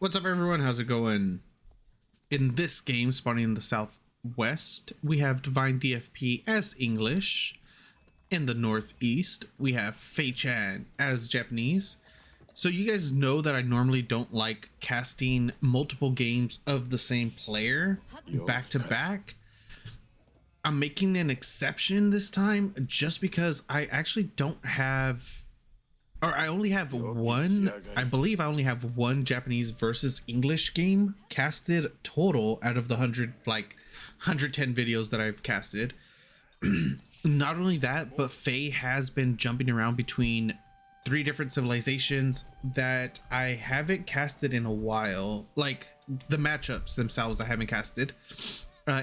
What's up, everyone? How's it going? In this game, spawning in the southwest, we have DivineDFP as English. In the northeast, we have Faye as Japanese. So you guys know that I normally don't like casting multiple games of the same player back to back. I'm making an exception this time just because I actually don't have, or I only have one, I believe I only have one Japanese versus English game casted total out of the 110 videos that I've casted. Not only that, but Faye has been jumping around between 3 different civilizations that I haven't casted in a while. Like the matchups themselves I haven't casted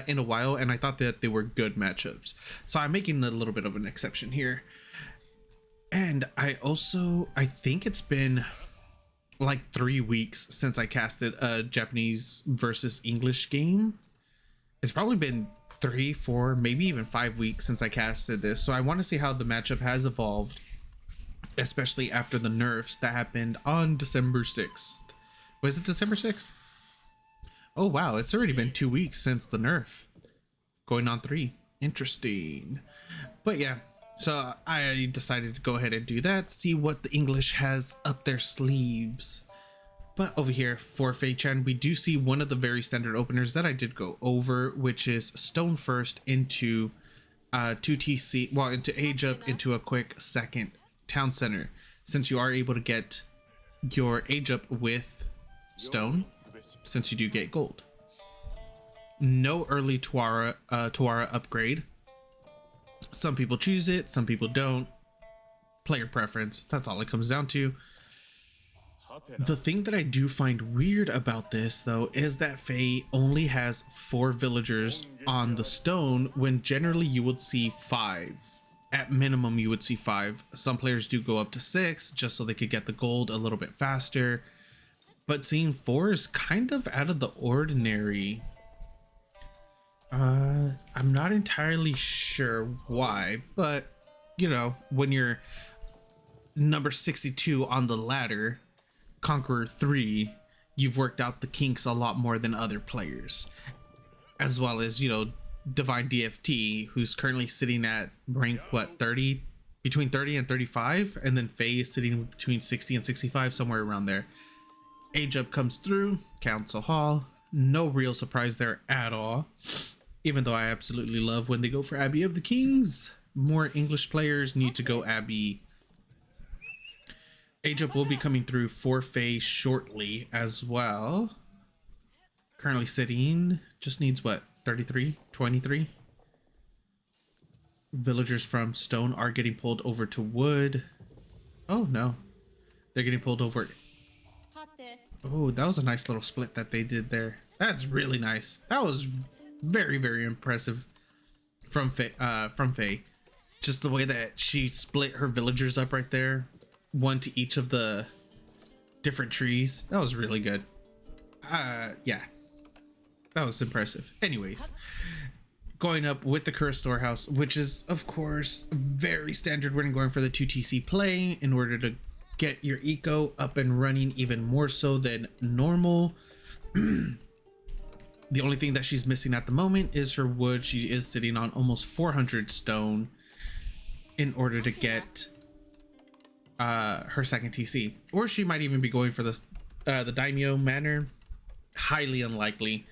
in a while, and I thought that they were good matchups. So I'm making a little bit of an exception here. And I think it's been like 3 weeks since I casted a Japanese versus English game. It's probably been 3, 4, maybe even 5 weeks since I casted this. So I want to see how the matchup has evolved, especially after the nerfs that happened on December 6th. Was it December 6th? Oh wow, it's already been 2 weeks since the nerf. Going on 3. Interesting. But yeah, so I decided to go ahead and do that, see what the English has up their sleeves. But over here for Faye-chan, we do see one of the very standard openers that I did go over, which is Stone first into 2TC, well, into Age Up into a quick second Town Center, since you are able to get your Age Up with Stone, since you do get gold. No early Tuara upgrade. Some people choose it, some people don't. Player preference, that's all it comes down to. The thing that I do find weird about this though is that Faye only has 4 villagers on the stone, when generally you would see 5. At minimum you would see 5. Some players do go up to 6 just so they could get the gold a little bit faster, but seeing 4 is kind of out of the ordinary. I'm not entirely sure why, but you know, when you're number 62 on the ladder, Conqueror 3, you've worked out the kinks a lot more than other players, as well as, you know, DivineDFP, who's currently sitting at rank what, 30, between 30 and 35, and then Faye is sitting between 60 and 65, somewhere around there. Age Up comes through Council Hall, no real surprise there at all, even though I absolutely love when they go for Abbey of the Kings. More English players need to go Abbey. Age Up will be coming through for Faye shortly as well. Currently sitting, just needs what, 33, 23? Villagers from Stone are getting pulled over to Wood. Oh no, they're getting pulled over. Oh, that was a nice little split that they did there. That's really nice. That was very, very impressive from Faye. Just the way that she split her villagers up right there, one to each of the different trees. That was really good. Yeah, that was impressive. Anyways, going up with the Cursed Storehouse, which is of course very standard when going for the 2TC play in order to get your eco up and running even more so than normal. The only thing that she's missing at the moment is her wood. She is sitting on almost 400 stone in order to get her second TC, or she might even be going for this the Daimyo Manor. Highly unlikely,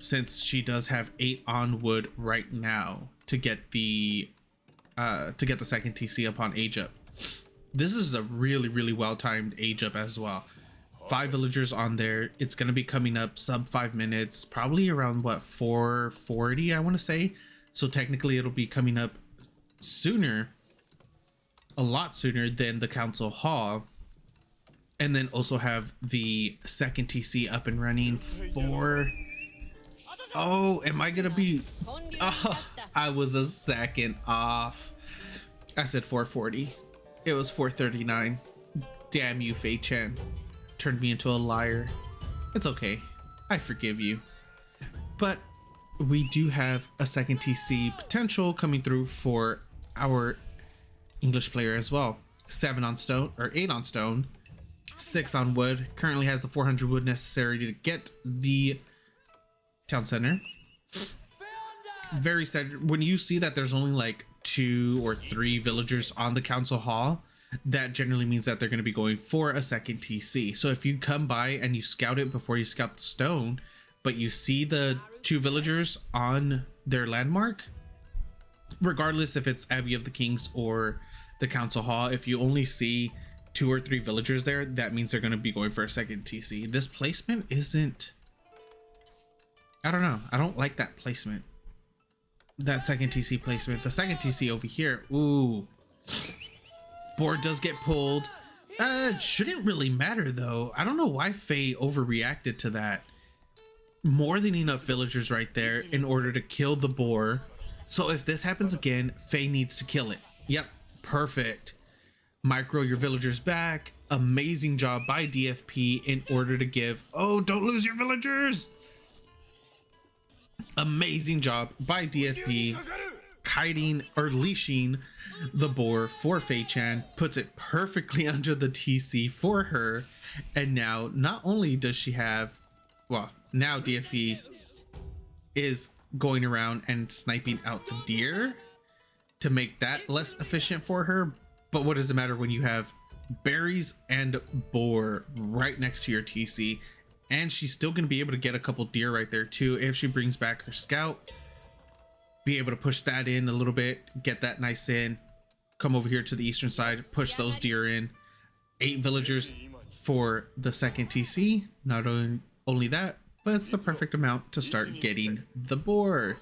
since she does have 8 on wood right now to get the second TC upon Age Up. This is a really, really well timed Age Up as well. 5 villagers on there. It's going to be coming up sub 5 minutes, probably around what, 4:40 I want to say. So technically it'll be coming up sooner, a lot sooner than the Council Hall, and then also have the second TC up and running for, oh, am I gonna be, oh, I was a second off. I said 4:40, it was 4:39. Damn you, Faye-chan, turned me into a liar. It's okay, I forgive you. But we do have a second TC potential coming through for our English player as well. 7 on stone, or 8 on stone, 6 on wood. Currently has the 400 wood necessary to get the town center. Very standard. When you see that there's only like 2 or 3 villagers on the council hall, that generally means that they're going to be going for a second TC. So if you come by and you scout it before you scout the stone, but you see the 2 villagers on their landmark, regardless if it's Abbey of the Kings or the council hall, if you only see 2 or 3 villagers there, that means they're going to be going for a second TC. This placement isn't, I don't know, I don't like that placement, that second TC placement. The second TC over here, ooh, board does get pulled. It shouldn't really matter though. I don't know why Faye overreacted to that. More than enough villagers right there in order to kill the boar. So if this happens again, Faye needs to kill it. Yep, perfect. Micro your villagers back. Amazing job by DFP in order to give, oh, don't lose your villagers. Amazing job by DFP kiting or leashing the boar for Faye Chan, puts it perfectly under the TC for her. And now not only does she have, well, now DFP is going around and sniping out the deer to make that less efficient for her. But what does it matter when you have berries and boar right next to your TC? And she's still going to be able to get a couple deer right there too if she brings back her scout. Be able to push that in a little bit, get that nice in, come over here to the eastern side, push those deer in. 8 villagers for the second TC. Not only that, but it's the perfect amount to start getting the boar.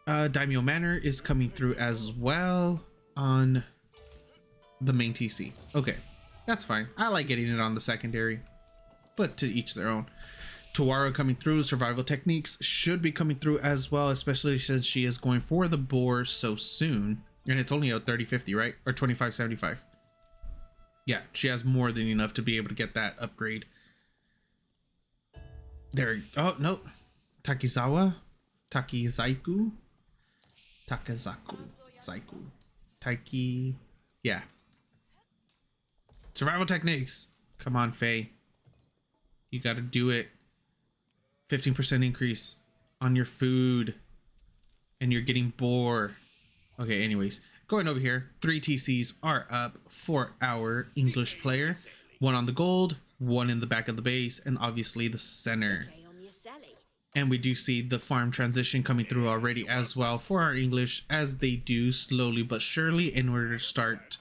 Daimyo Manor is coming through as well on the main TC. Okay, that's fine. I like getting it on the secondary, but to each their own. Tawara coming through. Survival techniques should be coming through as well, especially since she is going for the boar so soon. And it's only a 30-50, right? Or 25-75. Yeah, she has more than enough to be able to get that upgrade. There. Oh, no. Takizawa? Takizaiku? Takazaku. Zaiku. Taiki. Yeah. Survival techniques. Come on, Faye. You got to do it. 15% increase on your food. And you're getting boar. Okay, anyways. Going over here. 3 TCs are up for our English player. 1 on the gold, 1 in the back of the base, and obviously the center. And we do see the farm transition coming through already as well for our English, as they do slowly but surely in order to start.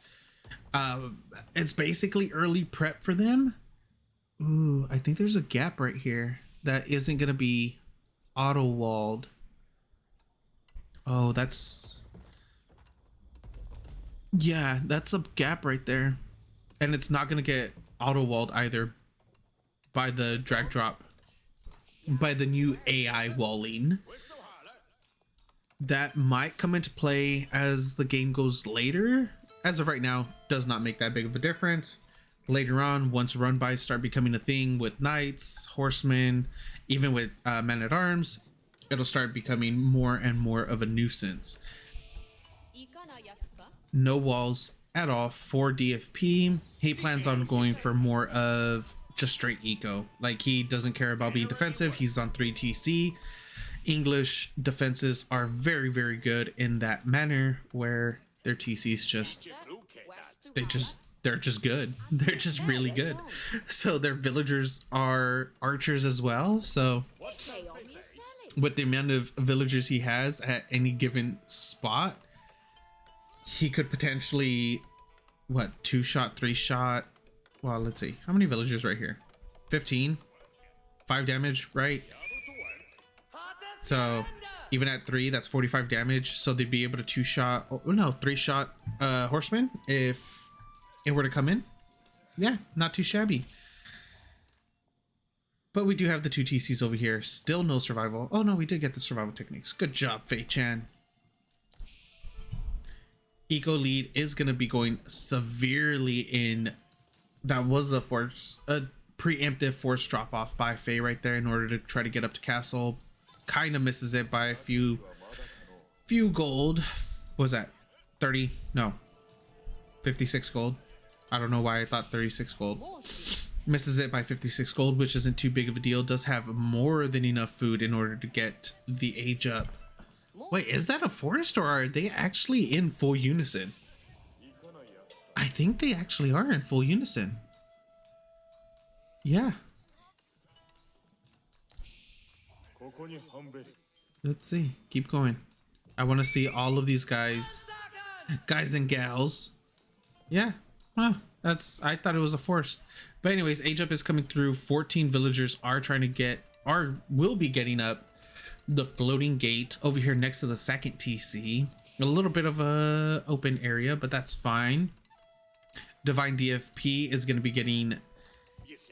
It's basically early prep for them. Ooh, I think there's a gap right here that isn't going to be auto-walled. Oh, that's... yeah, that's a gap right there. And it's not going to get auto-walled either by the drag drop, by the new AI walling. That might come into play as the game goes later. As of right now, does not make that big of a difference. Later on, once run-bys start becoming a thing with knights, horsemen, even with men-at-arms, it'll start becoming more and more of a nuisance. No walls at all for DFP. He plans on going for more of just straight eco. Like, he doesn't care about being defensive. He's on 3 TC. English defenses are very, very good in that manner, where their TCs just, they're just good. They're just really good. So their villagers are archers as well. So with the amount of villagers he has at any given spot, he could potentially, what, 2-shot, 3-shot? Well, let's see. How many villagers right here? 15. 5 damage, right? So even at 3, that's 45 damage. So they'd be able to 2-shot, oh no, 3-shot horseman if it were to come in. Yeah, not too shabby. But we do have the 2 TCs over here. Still no survival. Oh no, we did get the survival techniques. Good job, Faye Chan. Eco lead is going to be going severely in. That was a preemptive force drop off by Faye right there in order to try to get up to castle. Kind of misses it by a few gold. What was that 30? No, 56 gold. I don't know why I thought 36 gold. Misses it by 56 gold, which isn't too big of a deal. Does have more than enough food in order to get the age up. Wait, is that a forest or are they actually in full unison? I think they actually are in full unison. Yeah. Let's see. Keep going. I want to see all of these guys and gals. Yeah. Huh. I thought it was a forest. But anyways, age up is coming through. 14 villagers are trying to get, or will be getting up the floating gate over here next to the second TC. A little bit of a open area, but that's fine. DivineDFP is going to be getting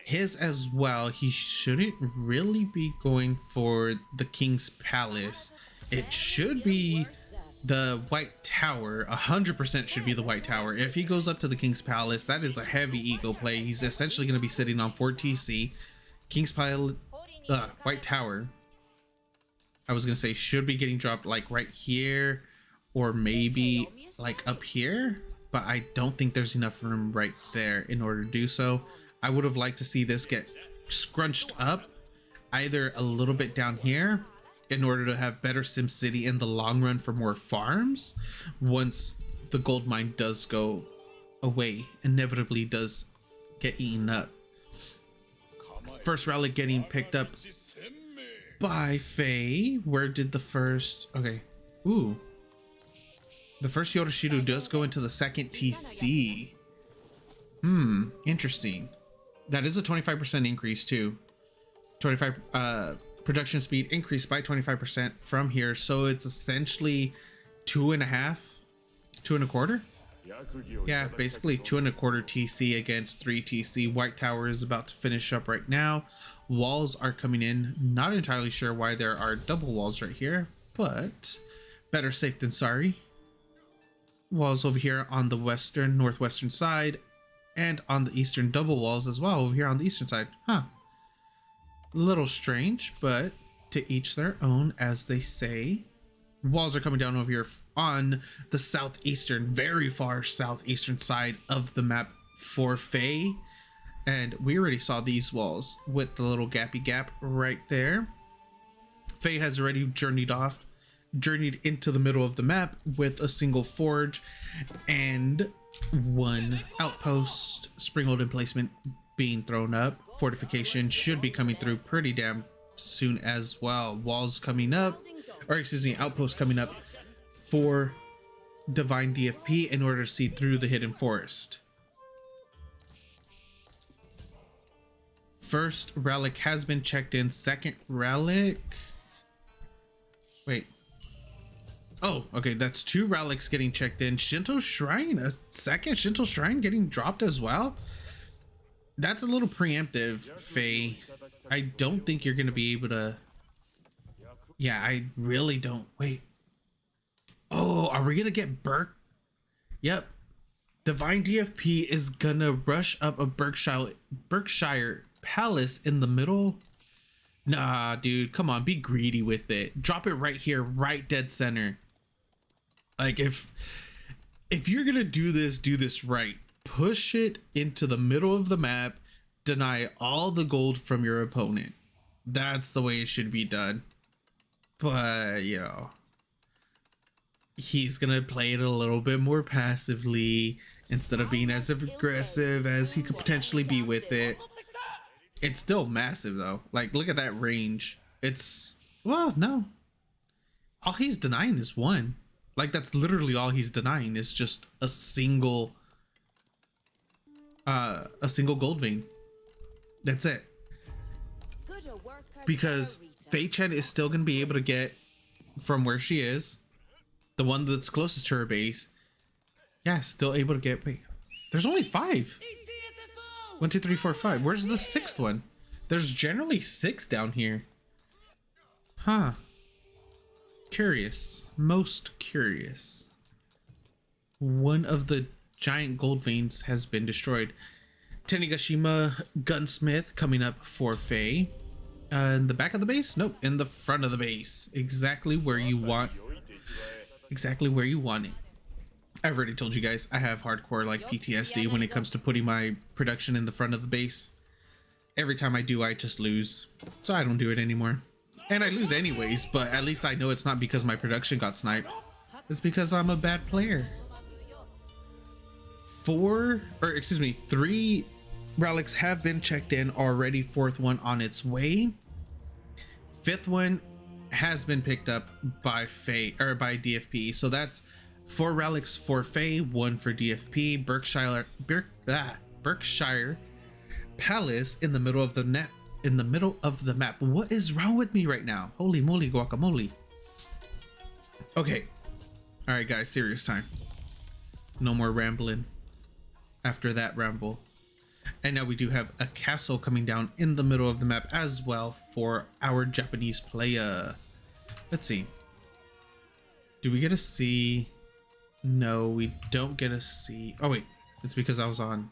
his as well. He shouldn't really be going for the King's Palace. It should be the White Tower. 100% should be the White Tower. If he goes up to the King's Palace, that is a heavy ego play. He's essentially going to be sitting on 4 TC. King's Palace, White Tower, I was going to say, should be getting dropped like right here or maybe like up here, but I don't think there's enough room right there in order to do so. I would have liked to see this get scrunched up either a little bit down here in order to have better SimCity in the long run for more farms once the gold mine does go away, inevitably does get eaten up. First relic getting picked up by Faye. Where did the first, okay, ooh, the first Yoroshiru does go into the second TC. Interesting. That is a 25% increase too. 25 production speed increased by 25% from here, so it's essentially 2.25. Yeah, basically 2.25 TC against 3 TC. White Tower is about to finish up right now. Walls are coming in. Not entirely sure why there are double walls right here, but better safe than sorry. Walls over here on the northwestern side, and on the eastern, double walls as well over here on the eastern side. Huh. Little strange, but to each their own, as they say. Walls are coming down over here on the southeastern, very far southeastern side of the map for Faye. And we already saw these walls with the little gappy gap right there. Faye has already journeyed into the middle of the map with a single forge and 1 outpost, springhold emplacement being thrown up. Fortification should be coming through pretty damn soon as well. Walls coming up, or excuse me, outposts coming up for DivineDFP in order to see through the hidden forest. First relic has been checked in. Second relic, wait, oh, okay, that's 2 relics getting checked in. Shinto Shrine, a second Shinto Shrine getting dropped as well. That's a little preemptive, Faye. I don't think you're going to be able to. Yeah, I really don't. Wait. Oh, are we going to get Burke? Yep. DivineDFP is going to rush up a Berkshire Palace in the middle. Nah, dude, come on, be greedy with it. Drop it right here, right dead center. Like, if you're going to do this right. Push it into the middle of the map, deny all the gold from your opponent. That's the way it should be done. But, you know, he's gonna play it a little bit more passively instead of being as aggressive as he could potentially be with it. It's still massive though. Like, look at that range. It's, well, no, all he's denying is 1. Like, that's literally all he's denying is just a single gold vein. That's it. Because Faye Chen is still going to be able to get from where she is, the one that's closest to her base. Yeah, still able to get, wait, there's only 5. 1, 2, 3, 4, 5. Where's the 6th one? There's generally 6 down here. Huh. Curious. Most curious. One of the giant gold veins has been destroyed. Tanigashima Gunsmith coming up for Faye. In the back of the base? Nope, in the front of the base. Exactly where you want. Exactly where you want it. I've already told you guys I have hardcore like PTSD when it comes to putting my production in the front of the base. Every time I do, I just lose. So I don't do it anymore. And I lose anyways, but at least I know it's not because my production got sniped. It's because I'm a bad player. 3 relics have been checked in already. 4th one on its way. 5th one has been picked up by faye or by DFP. So that's 4 relics for faye, 1 for DFP. Berkshire Palace in the middle of the net. In the middle of the map. What is wrong with me right now? Holy moly guacamole. Okay. All right, guys, serious time. No more rambling after that ramble. And now we do have a castle coming down in the middle of the map as well for our Japanese player. Let's see. Do we get to see? No, we don't get to see. Oh wait, it's because I was on.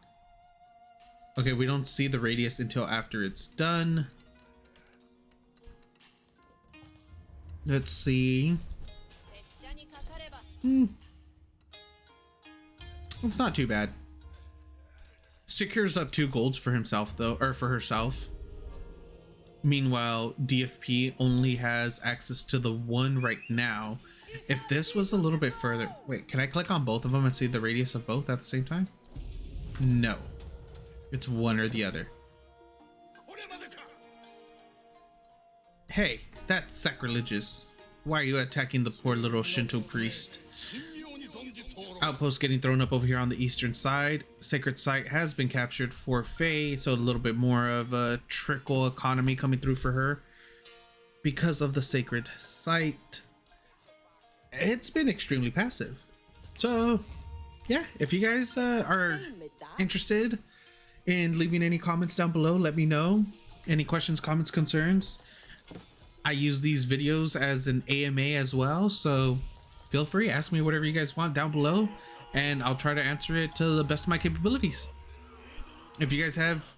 Okay, we don't see the radius until after it's done. Let's see. It's not too bad. Secures up 2 golds for himself though, or for herself. Meanwhile, DFP only has access to the 1 right now. If this was a little bit further, wait, can I click on both of them and see the radius of both at the same time? No, it's one or the other. Hey, that's sacrilegious. Why are you attacking the poor little Shinto priest? Outpost getting thrown up over here on the eastern side. Sacred site has been captured for faye, so a little bit more of a trickle economy coming through for her because of the sacred site. It's been extremely passive. So yeah, if you guys are interested in leaving any comments down below, let me know. Any questions, comments, concerns. I use these videos as an AMA as well, so feel free, ask me whatever you guys want down below and I'll try to answer it to the best of my capabilities. If you guys have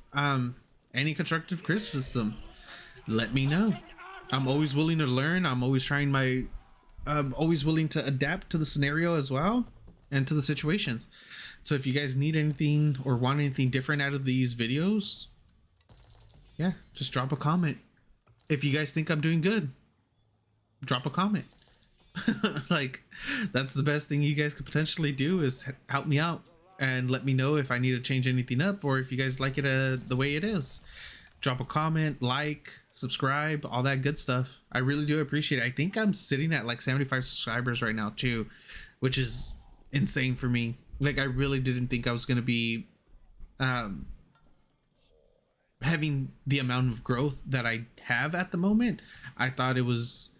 any constructive criticism, let me know. I'm always willing to learn. I'm always willing to adapt to the scenario as well and to the situations. So if you guys need anything or want anything different out of these videos, yeah, just drop a comment. If you guys think I'm doing good, drop a comment. Like, that's the best thing you guys could potentially do, is help me out and let me know if I need to change anything up, or if you guys like it the way it is. Drop a comment, like, subscribe, all that good stuff. I really do appreciate it. I think I'm sitting at like 75 subscribers right now too, which is insane for me. Like, I really didn't think I was going to be having the amount of growth that I have at the moment. I thought it was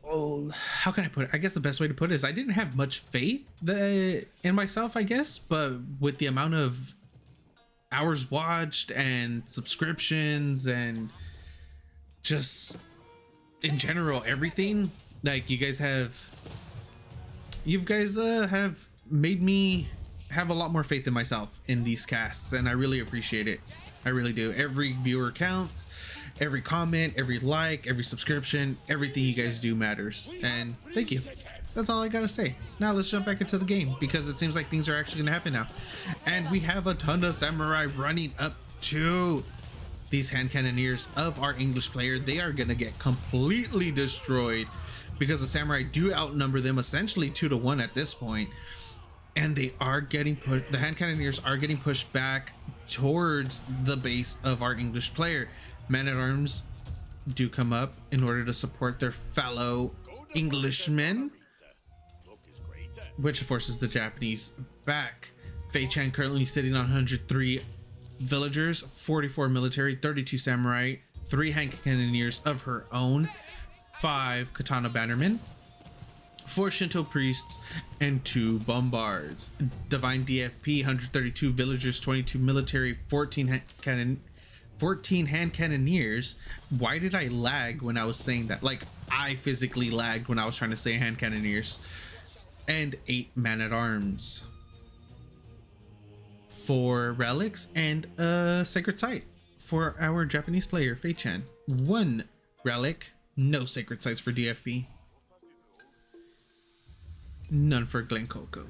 well, how can I put it? I guess the best way to put it is I didn't have much faith in myself, I guess, but with the amount of hours watched and subscriptions and just in general everything, like, you guys have made me have a lot more faith in myself in these casts, and I really appreciate it. I really do. Every viewer counts, every comment, every like, every subscription, everything you guys do matters, and thank you. That's all I gotta say. Now let's jump back into the game, because it seems like things are actually gonna happen now. And we have a ton of samurai running up to these hand cannoneers of our English player. They are gonna get completely destroyed because the samurai do outnumber them essentially 2-1 at this point. And they are getting pushed, the hand cannoneers are getting pushed back towards the base of our English player. Men-at-arms do come up in order to support their fellow Englishmen, which forces the Japanese back. Faye-chan currently sitting on 103 villagers, 44 military, 32 samurai, 3 hand cannoneers of her own, 5 katana bannermen, 4 Shinto priests, and 2 bombards. DivineDFP, 132 villagers, 22 military, 14 hand cannoneers. Why did I lag when I was saying that? Like, I physically lagged when I was trying to say hand cannoneers. And 8 man-at-arms. 4 relics and a sacred site for our Japanese player, Faye-chan. 1 relic, no sacred sites for DFP. None for Glencoco.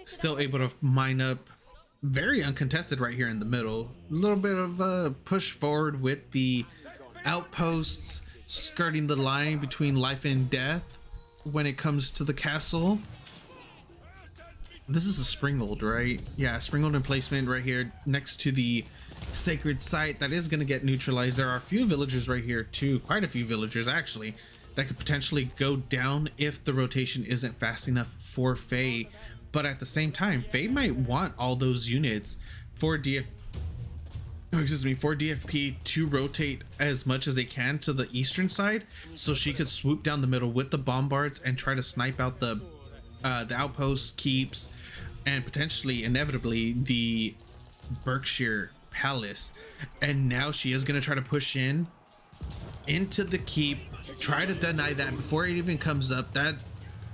Still able to mine up very uncontested right here in the middle. A little bit of a push forward with the outposts skirting the line between life and death when it comes to the castle. This is a Springald, right? Yeah, Springald emplacement right here next to the sacred site that is going to get neutralized. There are a few villagers right here too, quite a few villagers actually, that could potentially go down if the rotation isn't fast enough for Faye. But at the same time, Faye might want all those units for DFP to rotate as much as they can to the eastern side, so she could swoop down the middle with the bombards and try to snipe out the outposts, keeps, and potentially, inevitably, the Berkshire Palace. And now she is going to try to push into the keep, try to deny that before it even comes up. That,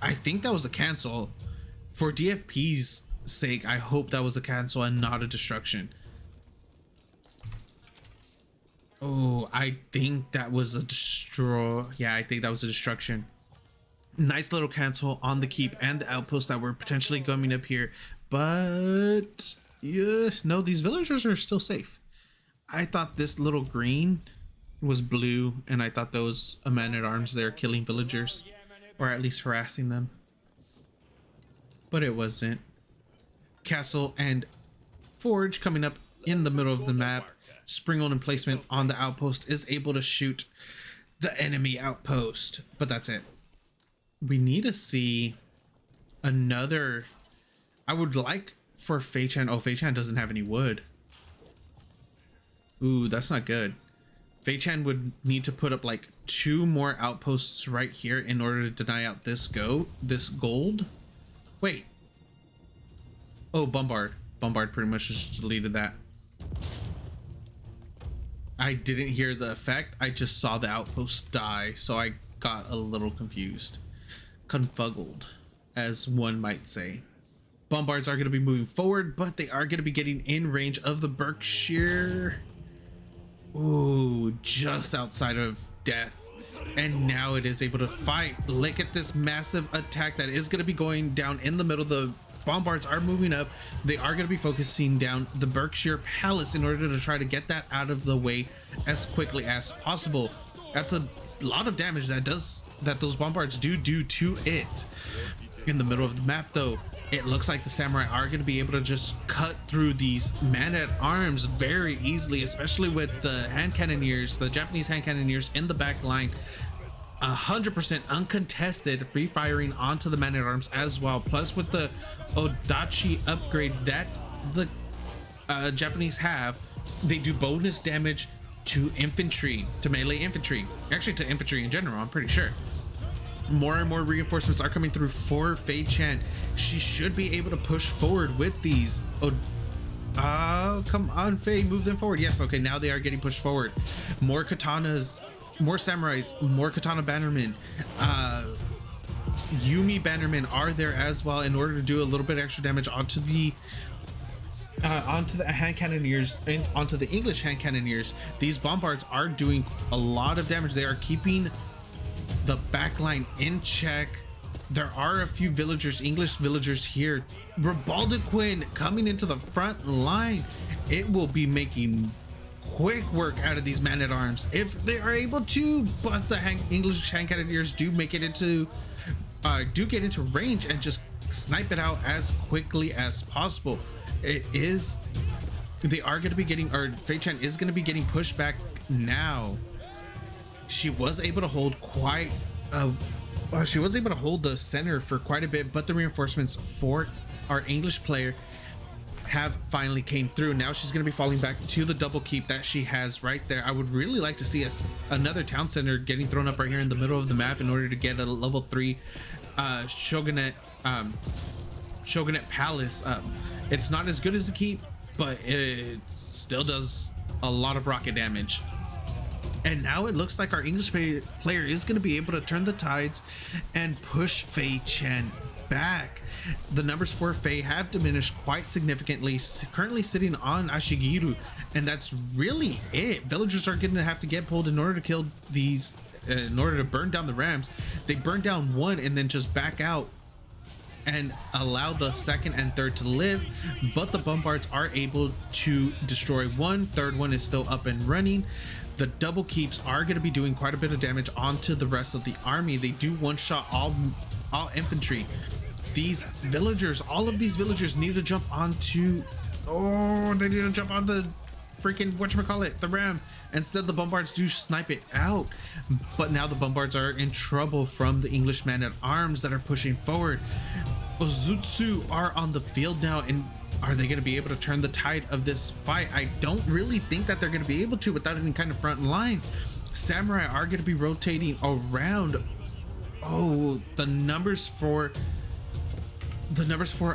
I think that was a cancel. For DFP's sake, I hope that was a cancel and not a destruction. Oh, I think that was a destroy. Yeah, I think that was a destruction. Nice little cancel on the keep and the outposts that were potentially coming up here. But yeah, no, these villagers are still safe. I thought this little green was blue, and I thought those men-at-arms there killing villagers, or at least harassing them. But it wasn't. Castle and forge coming up in the middle of the map. Springald emplacement on the outpost is able to shoot the enemy outpost, but that's it. We need to see another. I would like for Faye-chan. Oh, Faye-chan doesn't have any wood. Ooh, that's not good. Faye-chan would need to put up like 2 more outposts right here in order to deny out this gold. Wait. Oh, Bombard. Bombard pretty much just deleted that. I didn't hear the effect. I just saw the outpost die, so I got a little confused. Confuggled, as one might say. Bombards are going to be moving forward, but they are going to be getting in range of the Berkshire. Ooh, just outside of death. And now it is able to fight. Look at this massive attack that is going to be going down in the middle. The Bombards are moving up. They are going to be focusing down the Berkshire Palace in order to try to get that out of the way as quickly as possible. That's a lot of damage that those Bombards do to it. In the middle of the map though, it looks like the samurai are going to be able to just cut through these man-at-arms very easily, especially with the hand cannoneers, the Japanese hand cannoneers in the back line. 100% uncontested free firing onto the man-at-arms as well. Plus with the Odachi upgrade that the Japanese have, they do bonus damage to infantry, to melee infantry, actually to infantry in general, I'm pretty sure. More and more reinforcements are coming through for Faye-chan. She should be able to push forward with these. Come on, Faye, move them forward. Yes, okay, now they are getting pushed forward. More katanas, more samurais, more katana bannermen. Yumi bannermen are there as well in order to do a little bit extra damage onto the hand cannoneers and onto the English hand cannoneers. These bombards are doing a lot of damage. They are keeping the backline in check. There are a few villagers, English villagers here. Ribaldequin coming into the front line. It will be making quick work out of these man-at-arms if they are able to, but the English hand cannoneers do make it into get into range and just snipe it out as quickly as possible. They are going to be getting, or Faye-chan is going to be getting pushed back now. She was able to hold she was able to hold the center for quite a bit, but the reinforcements for our English player have finally came through. Now she's going to be falling back to the double keep that she has right there. I would really like to see another town center getting thrown up right here in the middle of the map in order to get a level 3 shogunate palace up. It's not as good as the keep, but it still does a lot of rocket damage. And now it looks like our English player is going to be able to turn the tides and push Faye-chan back. The numbers for Faye have diminished quite significantly, currently sitting on Ashigiru, and that's really it. Villagers are going to have to get pulled in order to kill these in order to burn down the rams. They burn down one and then just back out and allow the second and third to live, but the bombards are able to destroy one. Third one is still up and running. The double keeps are going to be doing quite a bit of damage onto the rest of the army. They do one-shot all infantry. These villagers, all of these villagers need to jump onto, they need to jump on the freaking, whatchamacallit, the ram. Instead, the bombards do snipe it out, but now the bombards are in trouble from the English man-at-arms that are pushing forward. Ozutsu are on the field now, and are they going to be able to turn the tide of this fight? I don't really think that they're going to be able to without any kind of front line. Samurai are going to be rotating around. Oh, the numbers for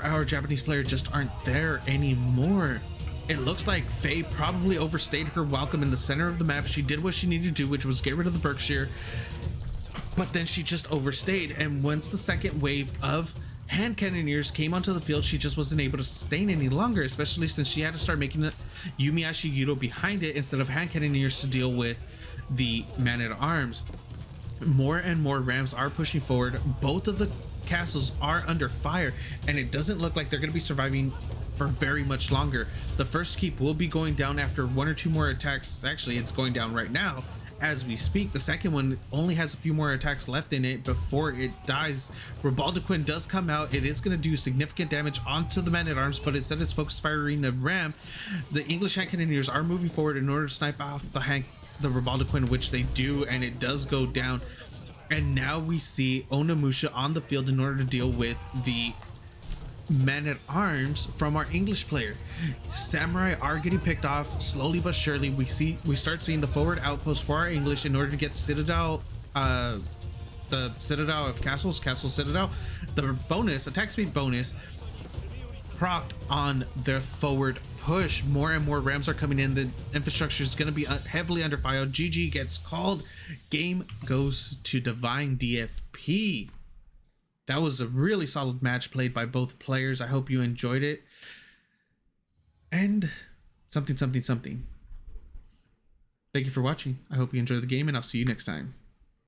our Japanese player just aren't there anymore. It looks like Faye probably overstayed her welcome in the center of the map. She did what she needed to do, which was get rid of the Berkshire, but then she just overstayed. And once the second wave of hand cannoneers came onto the field, she just wasn't able to sustain any longer, especially since she had to start making Yumiashi Yudo behind it instead of hand cannoneers to deal with the man-at-arms. More and more rams are pushing forward. Both of the castles are under fire, and it doesn't look like they're going to be surviving for very much longer. The first keep will be going down after one or two more attacks. Actually, it's going down right now as we speak. The second one only has a few more attacks left in it before it dies. Rebaldequin does come out. It is going to do significant damage onto the man-at-arms, but instead it's focus firing the ram. The English hand cannoneers are moving forward in order to snipe off the Rebaldequin, which they do, and it does go down. And now we see Onimusha on the field in order to deal with the men-at-arms from our English player. Samurai are getting picked off slowly but surely. We start seeing the forward outpost for our English in order to get Citadel, the Citadel of Castle Citadel, the bonus, attack speed bonus, procced on their forward push. More and more rams are coming in. The infrastructure is going to be heavily under fire. GG gets called. Game goes to DivineDFP. That was a really solid match played by both players. I hope you enjoyed it. And something. Thank you for watching. I hope you enjoy the game, and I'll see you next time.